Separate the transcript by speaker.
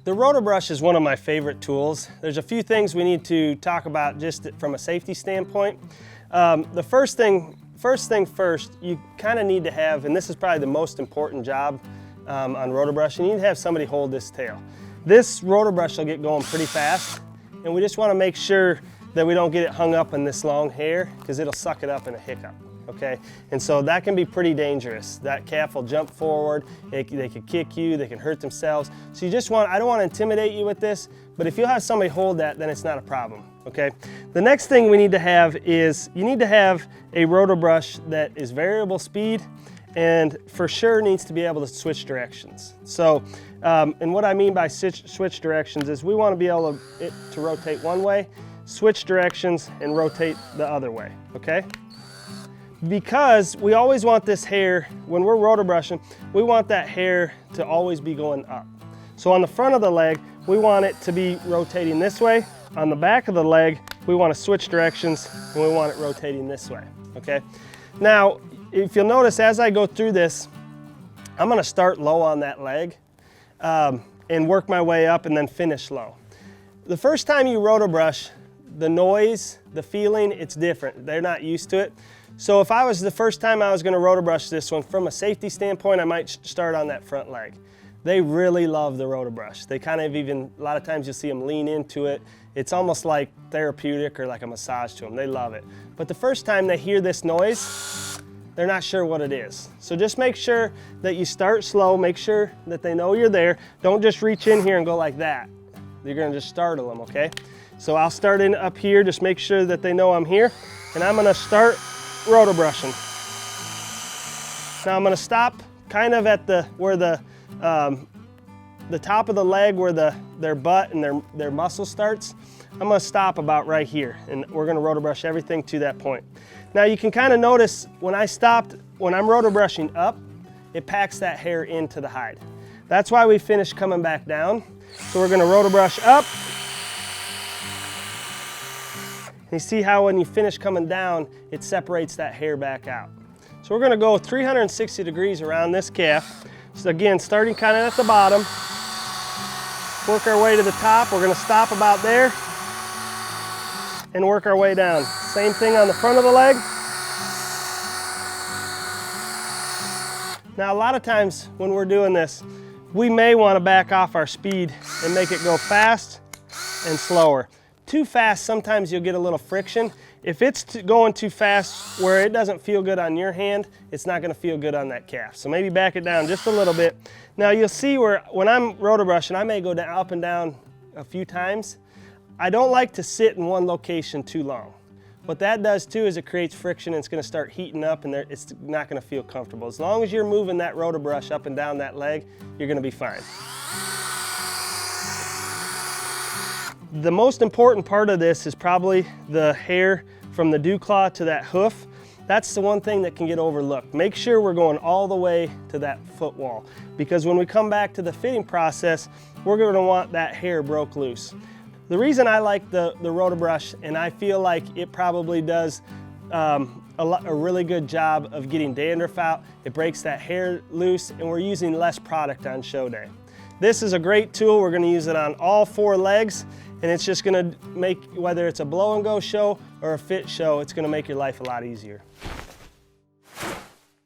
Speaker 1: The Roto Brush is one of my favorite tools. There's a few things we need to talk about just from a safety standpoint. The first thing first, you kind of need to have, and this is probably the most important job on Roto Brush, you need to have somebody hold this tail. This Roto Brush will get going pretty fast, and we just want to make sure that we don't get it hung up in this long hair because it'll suck it up in a hiccup. Okay, and so that can be pretty dangerous. That calf will jump forward, they can kick you, they can hurt themselves. So you just want, I don't want to intimidate you with this, but if you'll have somebody hold that, then it's not a problem, okay? The next thing we need to have is, you need to have a Roto Brush that is variable speed and for sure needs to be able to switch directions. So, and what I mean by switch directions is we want to be able to rotate one way, switch directions, and rotate the other way, okay? Because we always want this hair, when we're roto brushing, we want that hair to always be going up. So on the front of the leg, we want it to be rotating this way. On the back of the leg, we want to switch directions and we want it rotating this way, okay? Now, if you'll notice as I go through this, I'm gonna start low on that leg and work my way up and then finish low. The first time you roto brush, the noise, the feeling, it's different. They're not used to it. So if I was the first time I was going to roto brush this one, from a safety standpoint, I might start on that front leg. They really love the roto brush. They kind of even, a lot of times you'll see them lean into it. It's almost like therapeutic or like a massage to them. They love it. But the first time they hear this noise, they're not sure what it is. So just make sure that you start slow, make sure that they know you're there. Don't just reach in here and go like that. You're going to just startle them, okay? So I'll start in up here, just make sure that they know I'm here, and I'm going to start roto brushing. Now I'm going to stop kind of at where the top of the leg, where their butt and their muscle starts. I'm going to stop about right here, and we're going to roto brush everything to that point. Now you can kind of notice when I'm roto brushing up, it packs that hair into the hide. That's why we finish coming back down. So we're going to roto brush up. And you see how when you finish coming down, it separates that hair back out. So we're going to go 360 degrees around this calf. So again, starting kind of at the bottom, work our way to the top. We're going to stop about there and work our way down. Same thing on the front of the leg. Now a lot of times when we're doing this, we may want to back off our speed and make it go fast and slower. Too fast, sometimes you'll get a little friction. If it's going too fast where it doesn't feel good on your hand, it's not going to feel good on that calf. So maybe back it down just a little bit. Now you'll see where when I'm roto brushing, I may go down, up and down a few times. I don't like to sit in one location too long. What that does too is it creates friction and it's going to start heating up and it's not going to feel comfortable. As long as you're moving that roto brush up and down that leg, you're going to be fine. The most important part of this is probably the hair from the dew claw to that hoof. That's the one thing that can get overlooked. Make sure we're going all the way to that foot wall, because when we come back to the fitting process, we're going to want that hair broke loose. The reason I like the Roto Brush, and I feel like it probably does a really good job of getting dandruff out, it breaks that hair loose, and we're using less product on show day. This is a great tool. We're going to use it on all 4 legs, and it's just going to make, whether it's a blow and go show or a fit show, it's going to make your life a lot easier.